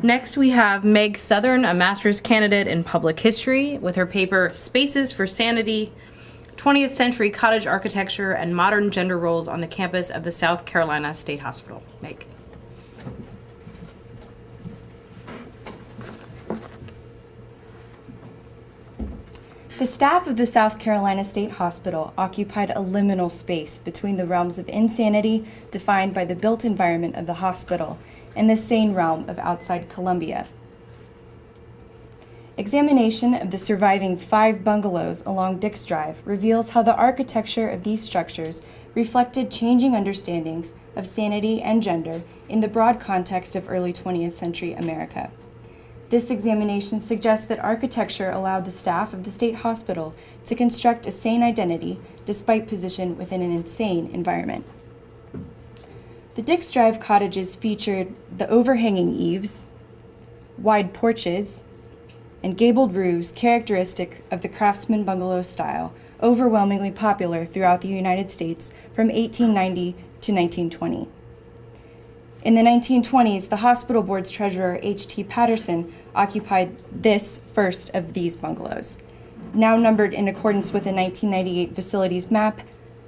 Next, we have Meg Southern, a master's candidate in public history, with her paper Spaces for Sanity, 20th-Century Cottage Architecture and Modern Gender Roles on the Campus of the South Carolina State Hospital. Meg. The staff of the South Carolina State Hospital occupied a liminal space between the realms of insanity, defined by the built environment of the hospital, and the sane realm of outside Columbia. Examination of the surviving 5 bungalows along Dix Drive reveals how the architecture of these structures reflected changing understandings of sanity and gender in the broad context of early 20th century America. This examination suggests that architecture allowed the staff of the state hospital to construct a sane identity despite position within an insane environment. The Dix Drive cottages featured the overhanging eaves, wide porches, and gabled roofs characteristic of the craftsman bungalow style, overwhelmingly popular throughout the United States from 1890 to 1920. In the 1920s, the hospital board's treasurer, H.T. Patterson, occupied this first of these bungalows. Now numbered in accordance with a 1998 facilities map,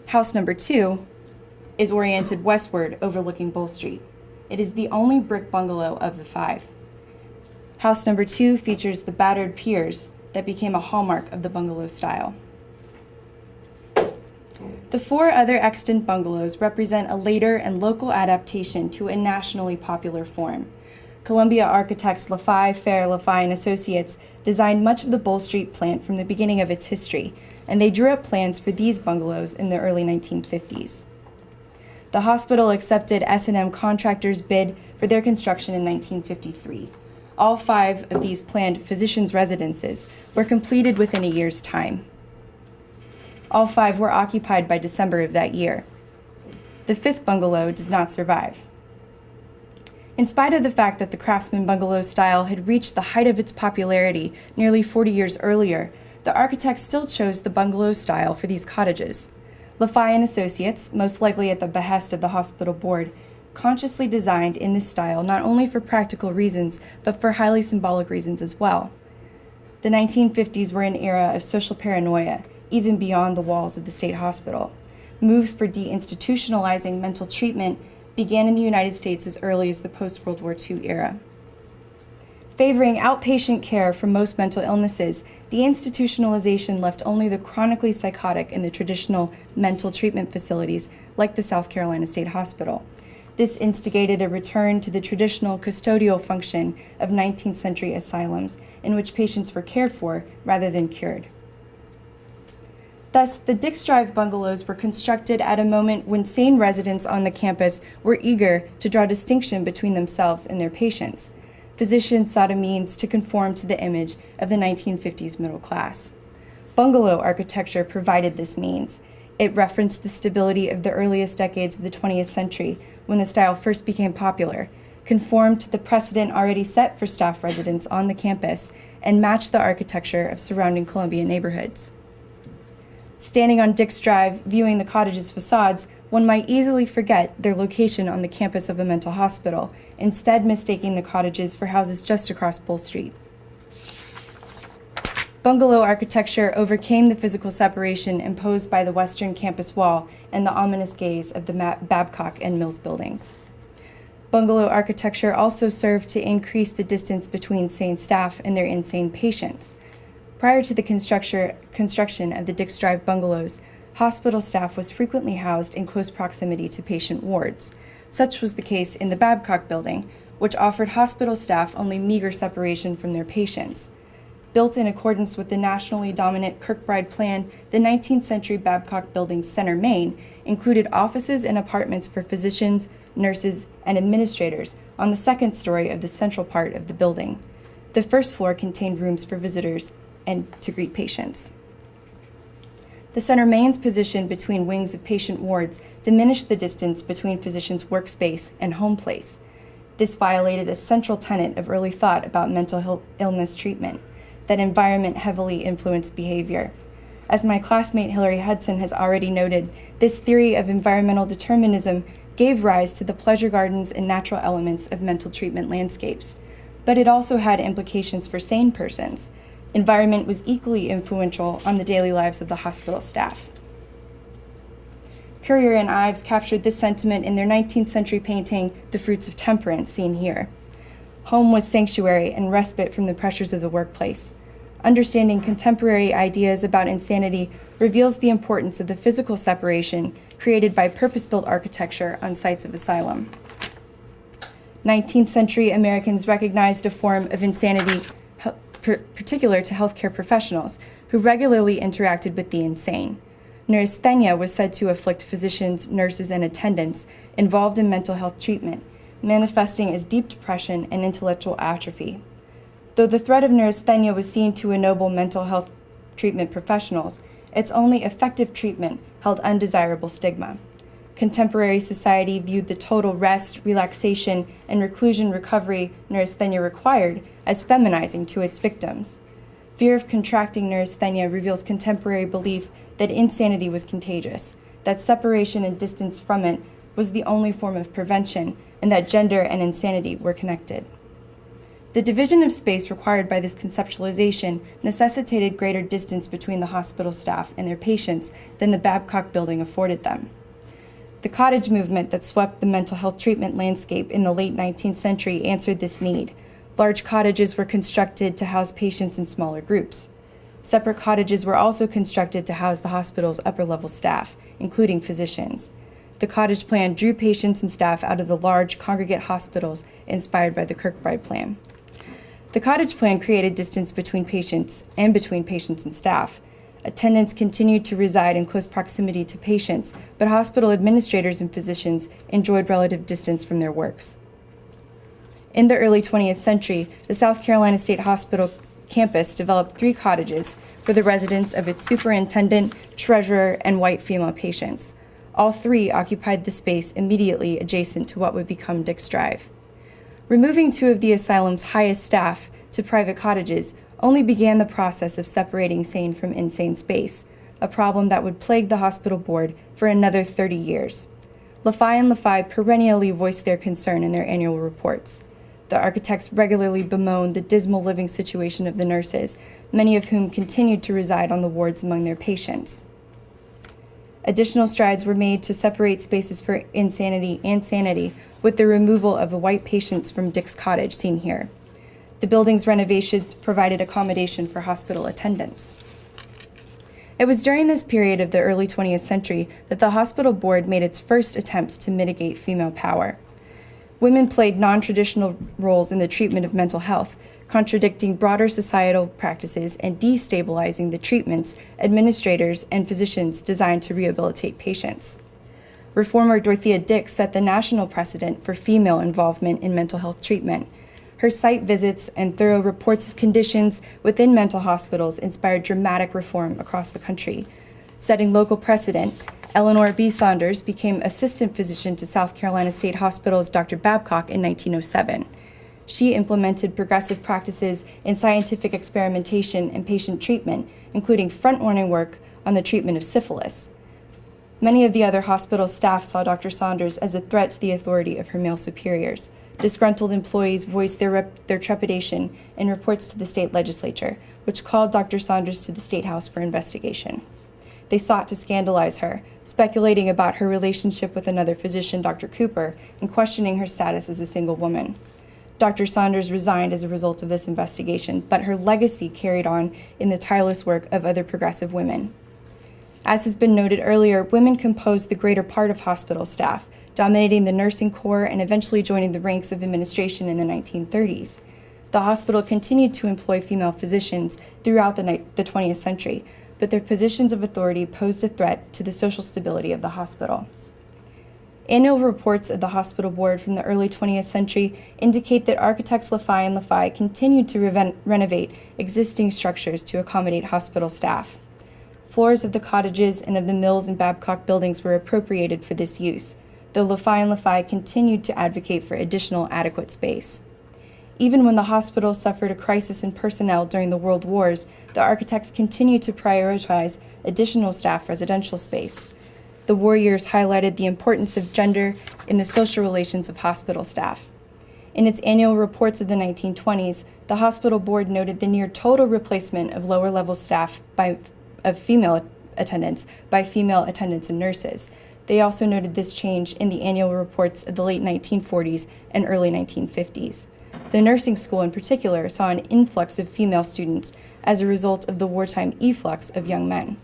house number 2 is oriented westward overlooking Bull Street. It is the only brick bungalow of the 5. House number 2 features the battered piers that became a hallmark of the bungalow style. The 4 other extant bungalows represent a later and local adaptation to a nationally popular form. Columbia architects Lafay, Fair, Lafay, and Associates designed much of the Bull Street plant from the beginning of its history, and they drew up plans for these bungalows in the early 1950s. The hospital accepted S&M contractors' bid for their construction in 1953. All 5 of these planned physicians' residences were completed within a year's time. All 5 were occupied by December of that year. The 5th bungalow does not survive. In spite of the fact that the craftsman bungalow style had reached the height of its popularity nearly 40 years earlier, the architects still chose the bungalow style for these cottages. Lafay and Associates, most likely at the behest of the hospital board, consciously designed in this style not only for practical reasons, but for highly symbolic reasons as well. The 1950s were an era of social paranoia, even beyond the walls of the state hospital. Moves for deinstitutionalizing mental treatment began in the United States as early as the post-World War II era. Favoring outpatient care for most mental illnesses, deinstitutionalization left only the chronically psychotic in the traditional mental treatment facilities like the South Carolina State Hospital. This instigated a return to the traditional custodial function of 19th century asylums, in which patients were cared for rather than cured. Thus, the Dix Drive bungalows were constructed at a moment when sane residents on the campus were eager to draw distinction between themselves and their patients. Physicians sought a means to conform to the image of the 1950s middle class. Bungalow architecture provided this means. It referenced the stability of the earliest decades of the 20th century, when the style first became popular, conformed to the precedent already set for staff residents on the campus, and matched the architecture of surrounding Columbia neighborhoods. Standing on Dix Drive, viewing the cottage's facades, one might easily forget their location on the campus of a mental hospital, instead mistaking the cottages for houses just across Bull Street. Bungalow architecture overcame the physical separation imposed by the western campus wall and the ominous gaze of the Babcock and Mills buildings. Bungalow architecture also served to increase the distance between sane staff and their insane patients. Prior to the construction of the Dix Drive bungalows, hospital staff was frequently housed in close proximity to patient wards. Such was the case in the Babcock building, which offered hospital staff only meager separation from their patients. Built in accordance with the nationally dominant Kirkbride plan, the 19th century Babcock building's center main included offices and apartments for physicians, nurses, and administrators on the second story of the central part of the building. The first floor contained rooms for visitors and to greet patients. The center main's position between wings of patient wards diminished the distance between physicians' workspace and home place. This violated a central tenet of early thought about mental illness treatment, that environment heavily influenced behavior. As my classmate Hillary Hudson has already noted, this theory of environmental determinism gave rise to the pleasure gardens and natural elements of mental treatment landscapes. but it also had implications for sane persons. Environment was equally influential on the daily lives of the hospital staff. Currier and Ives captured this sentiment in their 19th century painting, The Fruits of Temperance, seen here. Home was sanctuary and respite from the pressures of the workplace. Understanding contemporary ideas about insanity reveals the importance of the physical separation created by purpose-built architecture on sites of asylum. 19th century Americans recognized a form of insanity particular to healthcare professionals who regularly interacted with the insane. Neurasthenia was said to afflict physicians, nurses, and attendants involved in mental health treatment, manifesting as deep depression and intellectual atrophy. Though the threat of neurasthenia was seen to ennoble mental health treatment professionals, its only effective treatment held undesirable stigma. Contemporary society viewed the total rest, relaxation, and reclusion recovery neurasthenia required as feminizing to its victims. Fear of contracting neurasthenia reveals contemporary belief that insanity was contagious, that separation and distance from it was the only form of prevention, and that gender and insanity were connected. The division of space required by this conceptualization necessitated greater distance between the hospital staff and their patients than the Babcock building afforded them. The cottage movement that swept the mental health treatment landscape in the late 19th century answered this need. Large cottages were constructed to house patients in smaller groups. Separate cottages were also constructed to house the hospital's upper-level staff, including physicians. The cottage plan drew patients and staff out of the large congregate hospitals inspired by the Kirkbride plan. The cottage plan created distance between patients and staff. Attendants continued to reside in close proximity to patients, but hospital administrators and physicians enjoyed relative distance from their works. In the early 20th century, the South Carolina State Hospital campus developed 3 cottages for the residence of its superintendent, treasurer, and white female patients. All 3 occupied the space immediately adjacent to what would become Dick's Drive. Removing 2 of the asylum's highest staff to private cottages only began the process of separating sane from insane space, a problem that would plague the hospital board for another 30 years. Lafay and Lafay perennially voiced their concern in their annual reports. The architects regularly bemoaned the dismal living situation of the nurses, many of whom continued to reside on the wards among their patients. Additional strides were made to separate spaces for insanity and sanity with the removal of the white patients from Dick's Cottage, seen here. The building's renovations provided accommodation for hospital attendants. It was during this period of the early 20th century that the hospital board made its first attempts to mitigate female power. Women played non-traditional roles in the treatment of mental health, contradicting broader societal practices and destabilizing the treatments administrators and physicians designed to rehabilitate patients. Reformer Dorothea Dix set the national precedent for female involvement in mental health treatment. Her site visits and thorough reports of conditions within mental hospitals inspired dramatic reform across the country. Setting local precedent, Eleanor B. Saunders became assistant physician to South Carolina State Hospital's Dr. Babcock in 1907. She implemented progressive practices in scientific experimentation and patient treatment, including front-running work on the treatment of syphilis. Many of the other hospital staff saw Dr. Saunders as a threat to the authority of her male superiors. Disgruntled employees voiced their trepidation in reports to the state legislature, which called Dr. Saunders to the State House for investigation. They sought to scandalize her, speculating about her relationship with another physician, Dr. Cooper, and questioning her status as a single woman. Dr. Saunders resigned as a result of this investigation, but her legacy carried on in the tireless work of other progressive women. As has been noted earlier, women composed the greater part of hospital staff, dominating the nursing corps and eventually joining the ranks of administration in the 1930s. The hospital continued to employ female physicians throughout the 20th century, but their positions of authority posed a threat to the social stability of the hospital. Annual reports of the hospital board from the early 20th century indicate that architects Lafay and Lafay continued to renovate existing structures to accommodate hospital staff. Floors of the cottages and of the Mills and Babcock buildings were appropriated for this use, though Lafay and Lafay continued to advocate for additional adequate space. Even when the hospital suffered a crisis in personnel during the World Wars, the architects continued to prioritize additional staff residential space. The war years highlighted the importance of gender in the social relations of hospital staff. In its annual reports of the 1920s, the hospital board noted the near total replacement of lower-level staff of female attendants by female attendants and nurses. They also noted this change in the annual reports of the late 1940s and early 1950s. The nursing school in particular saw an influx of female students as a result of the wartime efflux of young men.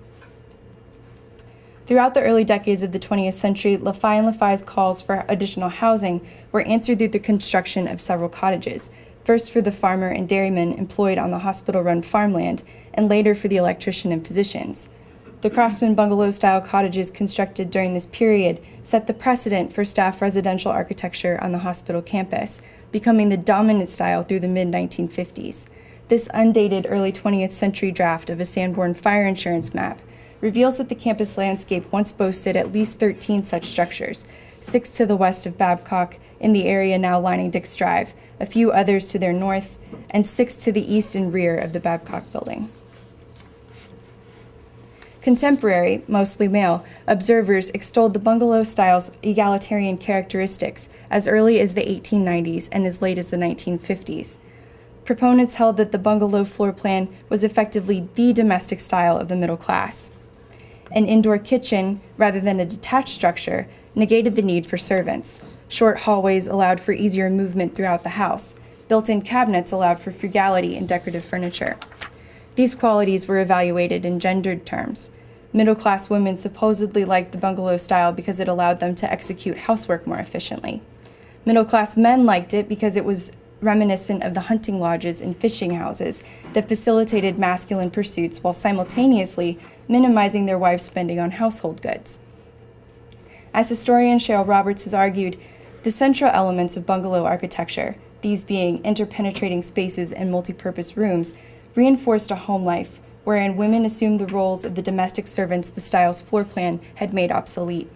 Throughout the early decades of the 20th century, Lafay and Lafay's calls for additional housing were answered through the construction of several cottages, first for the farmer and dairymen employed on the hospital-run farmland, and later for the electrician and physicians. The craftsman bungalow-style cottages constructed during this period set the precedent for staff residential architecture on the hospital campus, becoming the dominant style through the mid-1950s. This undated early 20th century draft of a Sanborn fire insurance map reveals that the campus landscape once boasted at least 13 such structures, 6 to the west of Babcock in the area now lining Dix Drive, a few others to their north, and 6 to the east and rear of the Babcock building. Contemporary, mostly male, observers extolled the bungalow style's egalitarian characteristics as early as the 1890s and as late as the 1950s. Proponents held that the bungalow floor plan was effectively the domestic style of the middle class. An indoor kitchen, rather than a detached structure, negated the need for servants. Short hallways allowed for easier movement throughout the house. Built-in cabinets allowed for frugality and decorative furniture. These qualities were evaluated in gendered terms. Middle-class women supposedly liked the bungalow style because it allowed them to execute housework more efficiently. Middle-class men liked it because it was reminiscent of the hunting lodges and fishing houses that facilitated masculine pursuits while simultaneously minimizing their wives' spending on household goods. As historian Cheryl Roberts has argued, the central elements of bungalow architecture, these being interpenetrating spaces and multipurpose rooms, reinforced a home life wherein women assumed the roles of the domestic servants the style's floor plan had made obsolete.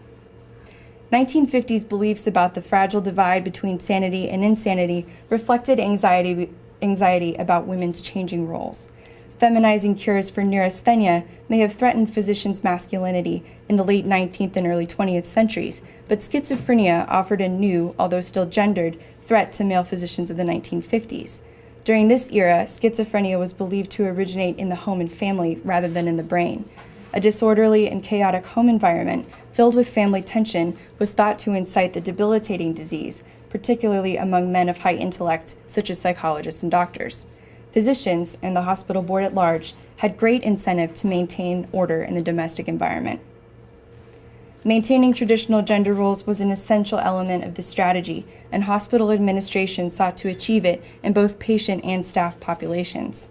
1950s beliefs about the fragile divide between sanity and insanity reflected anxiety about women's changing roles. Feminizing cures for neurasthenia may have threatened physicians' masculinity in the late 19th and early 20th centuries, but schizophrenia offered a new, although still gendered, threat to male physicians of the 1950s. During this era, schizophrenia was believed to originate in the home and family rather than in the brain. A disorderly and chaotic home environment filled with family tension was thought to incite the debilitating disease, particularly among men of high intellect, such as psychologists and doctors. Physicians, and the hospital board at large, had great incentive to maintain order in the domestic environment. Maintaining traditional gender roles was an essential element of this strategy, and hospital administration sought to achieve it in both patient and staff populations.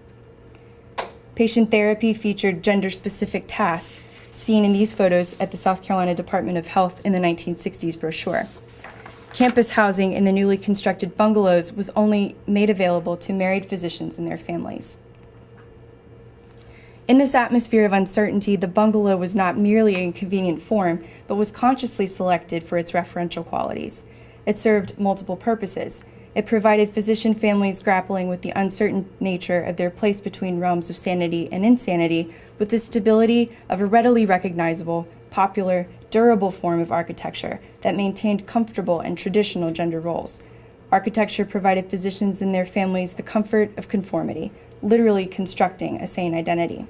Patient therapy featured gender-specific tasks, seen in these photos at the South Carolina Department of Health in the 1960s brochure. Campus housing in the newly constructed bungalows was only made available to married physicians and their families. In this atmosphere of uncertainty, the bungalow was not merely a convenient form, but was consciously selected for its referential qualities. It served multiple purposes. It provided physician families grappling with the uncertain nature of their place between realms of sanity and insanity with the stability of a readily recognizable, popular, durable form of architecture that maintained comfortable and traditional gender roles. Architecture provided physicians and their families the comfort of conformity, literally constructing a sane identity.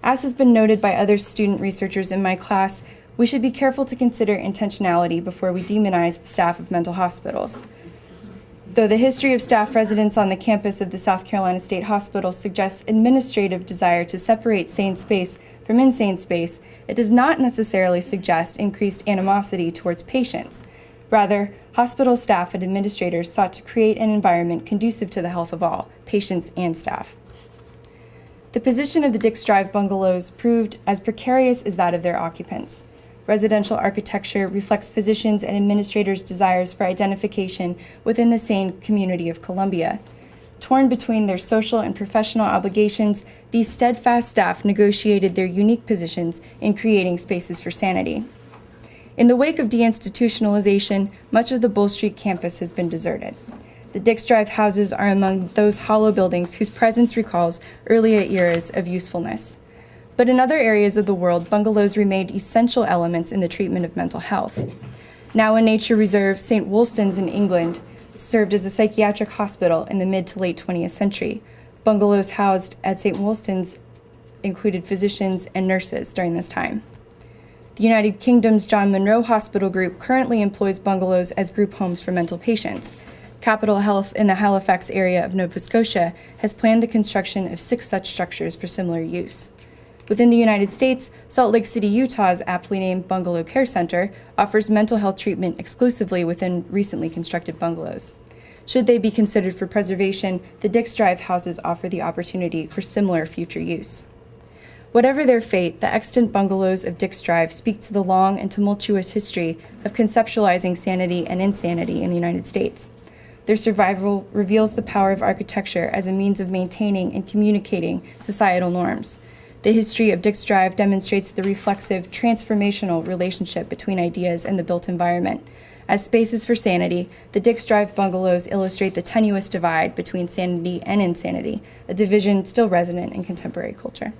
As has been noted by other student researchers in my class, we should be careful to consider intentionality before we demonize the staff of mental hospitals. Though the history of staff residence on the campus of the South Carolina State Hospital suggests administrative desire to separate sane space from insane space, it does not necessarily suggest increased animosity towards patients. Rather, hospital staff and administrators sought to create an environment conducive to the health of all, patients and staff. The position of the Dix Drive bungalows proved as precarious as that of their occupants. Residential architecture reflects physicians' and administrators' desires for identification within the sane community of Columbia. Torn between their social and professional obligations, these steadfast staff negotiated their unique positions in creating spaces for sanity. In the wake of deinstitutionalization, much of the Bull Street campus has been deserted. The Dix Drive houses are among those hollow buildings whose presence recalls earlier eras of usefulness. But in other areas of the world, bungalows remained essential elements in the treatment of mental health. Now in nature reserve St. Woolstan's in England, served as a psychiatric hospital in the mid to late 20th century. Bungalows housed at St. Wolstan's included physicians and nurses during this time. The United Kingdom's John Monroe Hospital Group currently employs bungalows as group homes for mental patients. Capital Health in the Halifax area of Nova Scotia has planned the construction of 6 such structures for similar use. Within the United States, Salt Lake City, Utah's aptly named Bungalow Care Center offers mental health treatment exclusively within recently constructed bungalows. Should they be considered for preservation, the Dix Drive houses offer the opportunity for similar future use. Whatever their fate, the extant bungalows of Dix Drive speak to the long and tumultuous history of conceptualizing sanity and insanity in the United States. Their survival reveals the power of architecture as a means of maintaining and communicating societal norms. The history of Dix Drive demonstrates the reflexive, transformational relationship between ideas and the built environment. As spaces for sanity, the Dix Drive bungalows illustrate the tenuous divide between sanity and insanity, a division still resonant in contemporary culture.